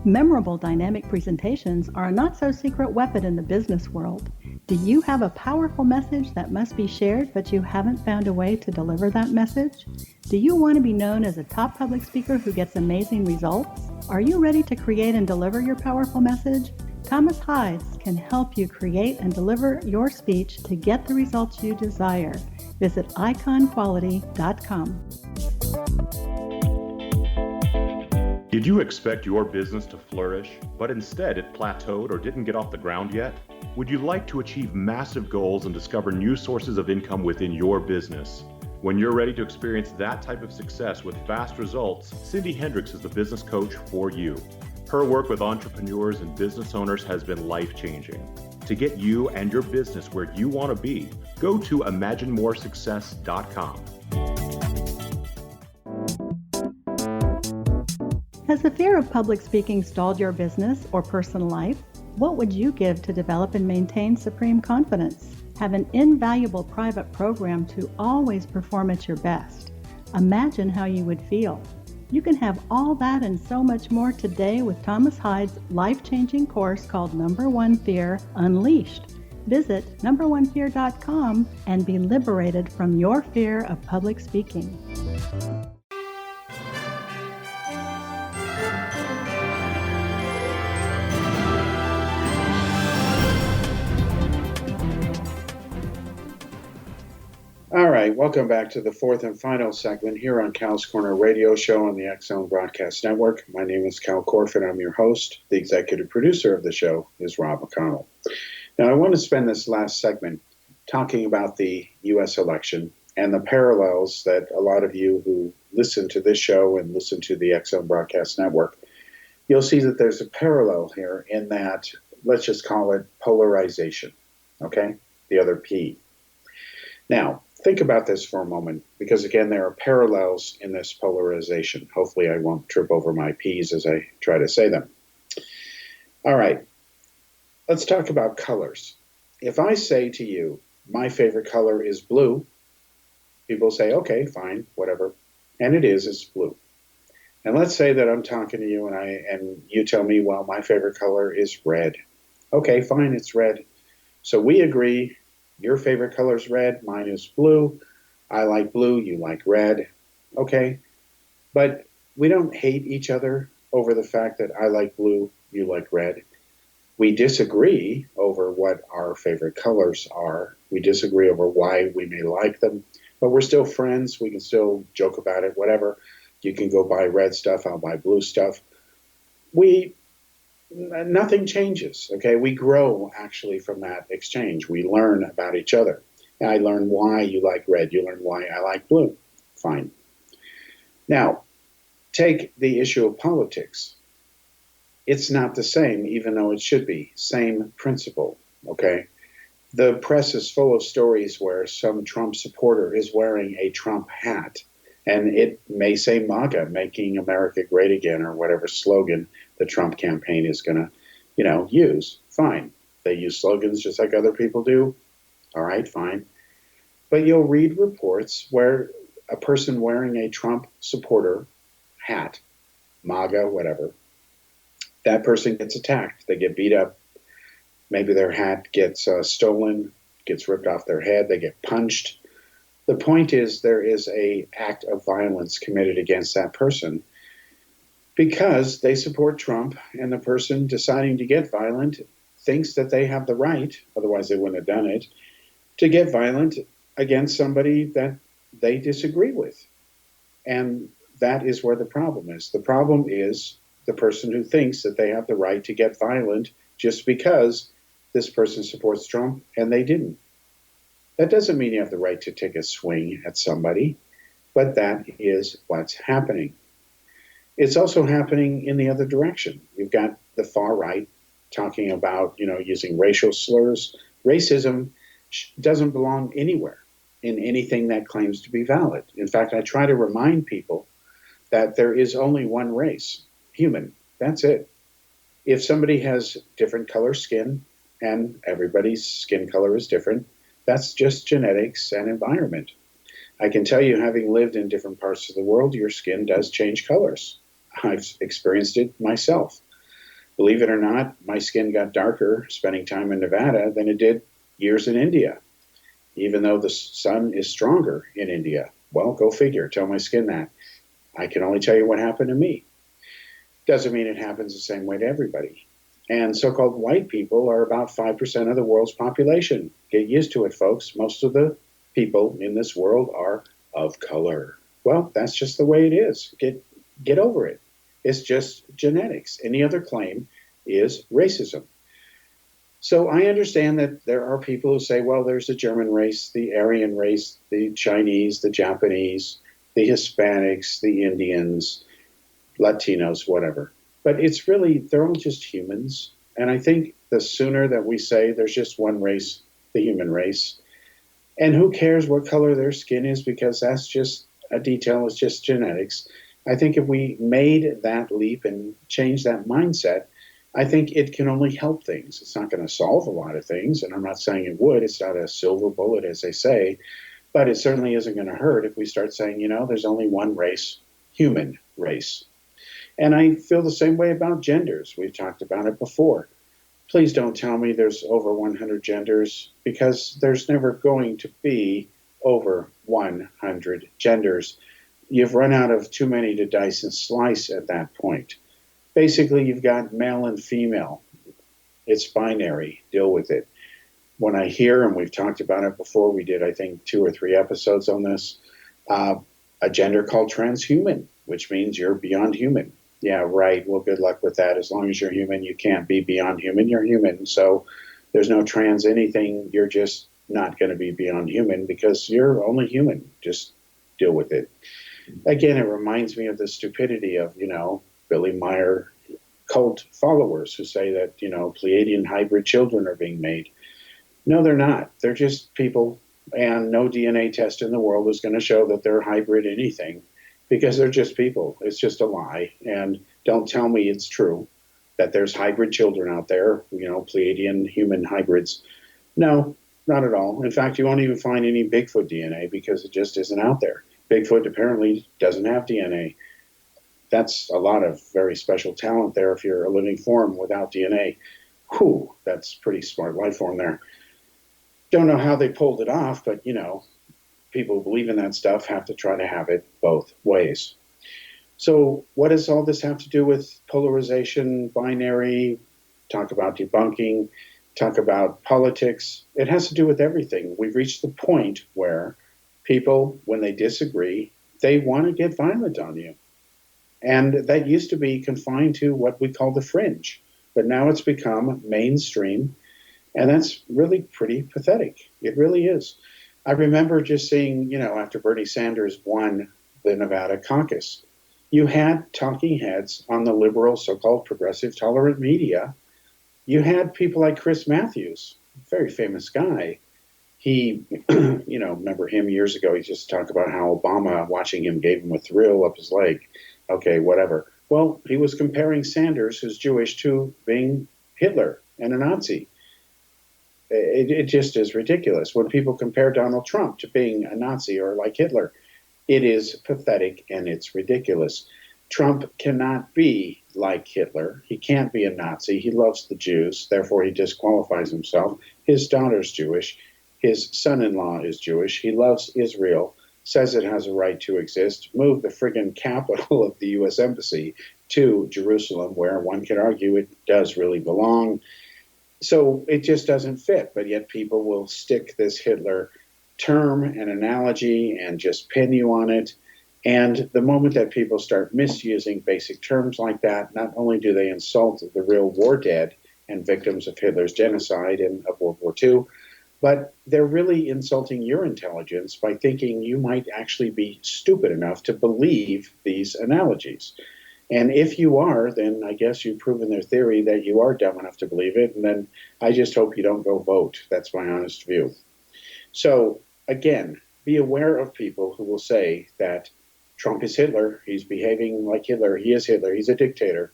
Memorable dynamic presentations are a not-so-secret weapon in the business world. Do you have a powerful message that must be shared, but you haven't found a way to deliver that message? Do you want to be known as a top public speaker who gets amazing results? Are you ready to create and deliver your powerful message? Thomas Hides can help you create and deliver your speech to get the results you desire. Visit iconquality.com. Did you expect your business to flourish, but instead it plateaued or didn't get off the ground yet? Would you like to achieve massive goals and discover new sources of income within your business? When you're ready to experience that type of success with fast results, Cindy Hendricks is the business coach for you. Her work with entrepreneurs and business owners has been life-changing. To get you and your business where you want to be, go to imaginemoresuccess.com. Has the fear of public speaking stalled your business or personal life? What would you give to develop and maintain supreme confidence? Have an invaluable private program to always perform at your best. Imagine how you would feel. You can have all that and so much more today with Thomas Hides' life-changing course called Number One Fear Unleashed. Visit numberonefear.com and be liberated from your fear of public speaking. All right, welcome back to the fourth and final segment here on Cal's Corner Radio Show on the X Zone Broadcast Network. My name is Kal Korff, and I'm your host. The executive producer of the show is Rob McConnell. Now, I want to spend this last segment talking about the U.S. election and the parallels that a lot of you who listen to this show and listen to the X Zone Broadcast Network, you'll see that there's a parallel here in that, let's just call it polarization, okay? The other P. Now, think about this for a moment, because again, there are parallels in this polarization. Hopefully I won't trip over my P's as I try to say them. All right, let's talk about colors. If I say to you, my favorite color is blue, people say, okay, fine, whatever. And it's blue. And let's say that I'm talking to you and you tell me, well, my favorite color is red. Okay, fine, it's red. So we agree, your favorite color is red, mine is blue. I like blue, you like red. Okay, but we don't hate each other over the fact that I like blue, you like red. We disagree over what our favorite colors are. We disagree over why we may like them, but we're still friends. We can still joke about it, whatever. You can go buy red stuff, I'll buy blue stuff. Nothing changes, okay? We grow actually from that exchange. We learn about each other. I learn why you like red, you learn why I like blue. Fine. Now, take the issue of politics. It's not the same, even though it should be. Same principle, okay? The press is full of stories where some Trump supporter is wearing a Trump hat, and it may say MAGA, making America great again, or whatever slogan the Trump campaign is going to, use. Fine. They use slogans just like other people do. All right, fine. But you'll read reports where a person wearing a Trump supporter hat, MAGA, whatever, that person gets attacked. They get beat up. Maybe their hat gets stolen, gets ripped off their head. They get punched. The point is there is an act of violence committed against that person because they support Trump, and the person deciding to get violent thinks that they have the right, otherwise they wouldn't have done it, to get violent against somebody that they disagree with. And that is where the problem is. The problem is the person who thinks that they have the right to get violent just because this person supports Trump and they didn't. That doesn't mean you have the right to take a swing at somebody, but that is what's happening. It's also happening in the other direction. You've got the far right talking about, using racial slurs. Racism doesn't belong anywhere in anything that claims to be valid. In fact, I try to remind people that there is only one race, human. That's it. If somebody has different color skin, and everybody's skin color is different, that's just genetics and environment. I can tell you, having lived in different parts of the world, your skin does change colors. I've experienced it myself. Believe it or not, my skin got darker spending time in Nevada than it did years in India, even though the sun is stronger in India. Well, go figure. Tell my skin that. I can only tell you what happened to me. Doesn't mean it happens the same way to everybody. And so-called white people are about 5% of the world's population. Get used to it, folks. Most of the people in this world are of color. Well, that's just the way it is. Get over it. It's just genetics. Any other claim is racism. So I understand that there are people who say, well, there's the German race, the Aryan race, the Chinese, the Japanese, the Hispanics, the Indians, Latinos, whatever. But it's really, they're all just humans. And I think the sooner that we say there's just one race, the human race, and who cares what color their skin is, because that's just a detail, it's just genetics. I think if we made that leap and changed that mindset, I think it can only help things. It's not going to solve a lot of things, and I'm not saying it would. It's not a silver bullet, as they say, but it certainly isn't going to hurt if we start saying, there's only one race, human race. And I feel the same way about genders. We've talked about it before. Please don't tell me there's over 100 genders, because there's never going to be over 100 genders. You've run out of too many to dice and slice at that point. Basically, you've got male and female. It's binary. Deal with it. When I hear, and we've talked about it before, we did, I think, 2 or 3 episodes on this, a gender called transhuman, which means you're beyond human. Yeah, right. Well, good luck with that. As long as you're human, you can't be beyond human. You're human. So there's no trans anything. You're just not going to be beyond human because you're only human. Just deal with it. Again, it reminds me of the stupidity of, Billy Meyer cult followers who say that, Pleiadian hybrid children are being made. No, they're not. They're just people, and no DNA test in the world is going to show that they're hybrid anything, because they're just people. It's just a lie. And don't tell me it's true that there's hybrid children out there, Pleiadian human hybrids. No, not at all. In fact, you won't even find any Bigfoot DNA because it just isn't out there. Bigfoot apparently doesn't have DNA. That's a lot of very special talent there if you're a living form without DNA. Whew, that's pretty smart life form there. Don't know how they pulled it off, but people who believe in that stuff have to try to have it both ways. So what does all this have to do with polarization, binary, talk about debunking, talk about politics? It has to do with everything. We've reached the point where people, when they disagree, they want to get violent on you. And that used to be confined to what we call the fringe. But now it's become mainstream, and that's really pretty pathetic. It really is. I remember just seeing, after Bernie Sanders won the Nevada caucus, you had talking heads on the liberal, so-called progressive, tolerant media. You had people like Chris Matthews, a very famous guy. He, remember him years ago, he just talked about how Obama, watching him, gave him a thrill up his leg. Okay, whatever. Well, he was comparing Sanders, who's Jewish, to being Hitler and a Nazi. It just is ridiculous. When people compare Donald Trump to being a Nazi or like Hitler, it is pathetic and it's ridiculous. Trump cannot be like Hitler. He can't be a Nazi. He loves the Jews, therefore he disqualifies himself. His daughter's Jewish. His son-in-law is Jewish. He loves Israel, says it has a right to exist. Move the friggin' capital of the U.S. Embassy to Jerusalem, where one can argue it does really belong. So it just doesn't fit, but yet people will stick this Hitler term and analogy and just pin you on it. And the moment that people start misusing basic terms like that, not only do they insult the real war dead and victims of Hitler's genocide and of World War II, but they're really insulting your intelligence by thinking you might actually be stupid enough to believe these analogies. And if you are, then I guess you've proven their theory that you are dumb enough to believe it, and then I just hope you don't go vote. That's my honest view. So, again, be aware of people who will say that Trump is Hitler, he's behaving like Hitler, he is Hitler, he's a dictator.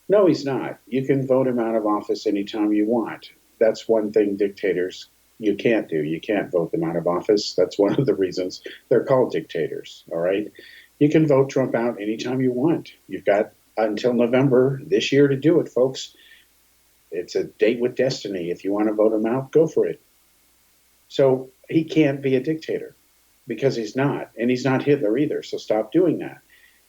No, he's not. You can vote him out of office anytime you want. That's one thing dictators you can't do. You can't vote them out of office. That's one of the reasons they're called dictators, all right? You can vote Trump out anytime you want. You've got until November this year to do it, folks. It's a date with destiny. If you want to vote him out, go for it. So he can't be a dictator because he's not, and he's not Hitler either, so stop doing that.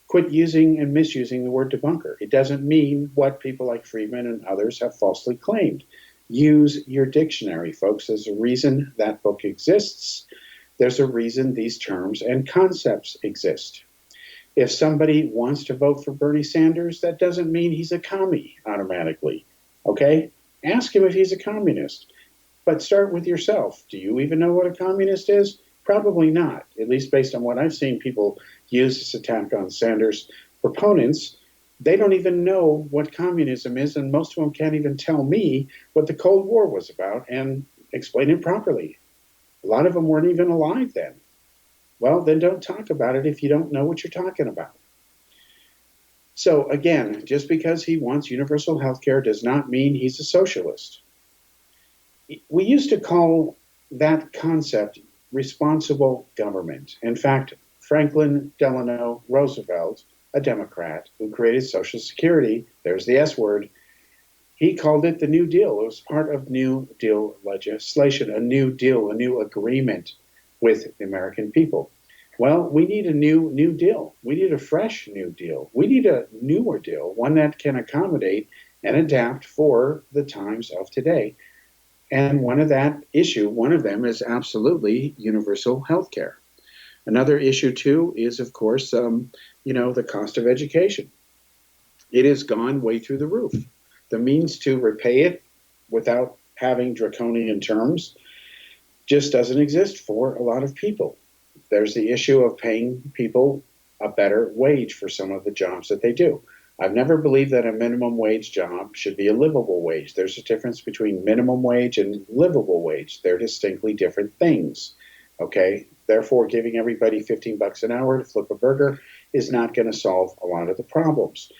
Quit using and misusing the word debunker. It doesn't mean what people like Friedman and others have falsely claimed. Use your dictionary, folks. There's a reason that book exists. There's a reason these terms and concepts exist. If somebody wants to vote for Bernie Sanders, that doesn't mean he's a commie automatically, okay? Ask him if he's a communist, but start with yourself. Do you even know what a communist is? Probably not, at least based on what I've seen people use this attack on Sanders' proponents. They don't even know what communism is, and most of them can't even tell me what the Cold War was about and explain it properly. A lot of them weren't even alive then. Well, then don't talk about it if you don't know what you're talking about. So again, just because he wants universal health care does not mean he's a socialist. We used to call that concept responsible government. In fact, Franklin Delano Roosevelt, a Democrat who created Social Security, there's the S word, he called it the New Deal. It was part of New Deal legislation, a new deal, a new agreement with the American people. Well, we need a new deal. We need a fresh new deal. We need a newer deal, one that can accommodate and adapt for the times of today. And one of them is absolutely universal health care. Another issue, too, is, of course, the cost of education. It has gone way through the roof. The means to repay it without having draconian terms just doesn't exist for a lot of people. There's the issue of paying people a better wage for some of the jobs that they do. I've never believed that a minimum wage job should be a livable wage. There's a difference between minimum wage and livable wage. They're distinctly different things, okay? Therefore, giving everybody $15 an hour to flip a burger is not going to solve a lot of the problems.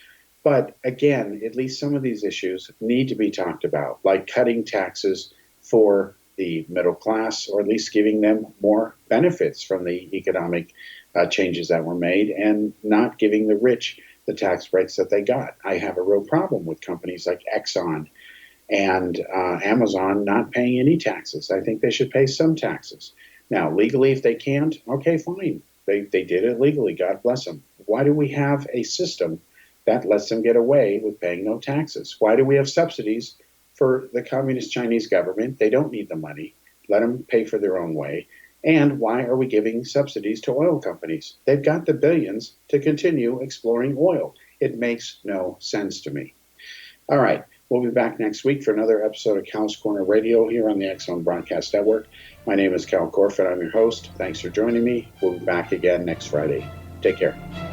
But again, at least some of these issues need to be talked about, like cutting taxes for the middle class, or at least giving them more benefits from the economic changes that were made and not giving the rich the tax breaks that they got. I have a real problem with companies like Exxon and Amazon not paying any taxes. I think they should pay some taxes. Now, legally, if they can't, okay, fine. They did it legally. God bless them. Why do we have a system that lets them get away with paying no taxes? Why do we have subsidies for the communist Chinese government? They don't need the money. Let them pay for their own way. And why are we giving subsidies to oil companies? They've got the billions to continue exploring oil. It makes no sense to me. All right. We'll be back next week for another episode of Kal's Corner Radio here on the X Zone Broadcast Network. My name is Kal Korff, and I'm your host. Thanks for joining me. We'll be back again next Friday. Take care.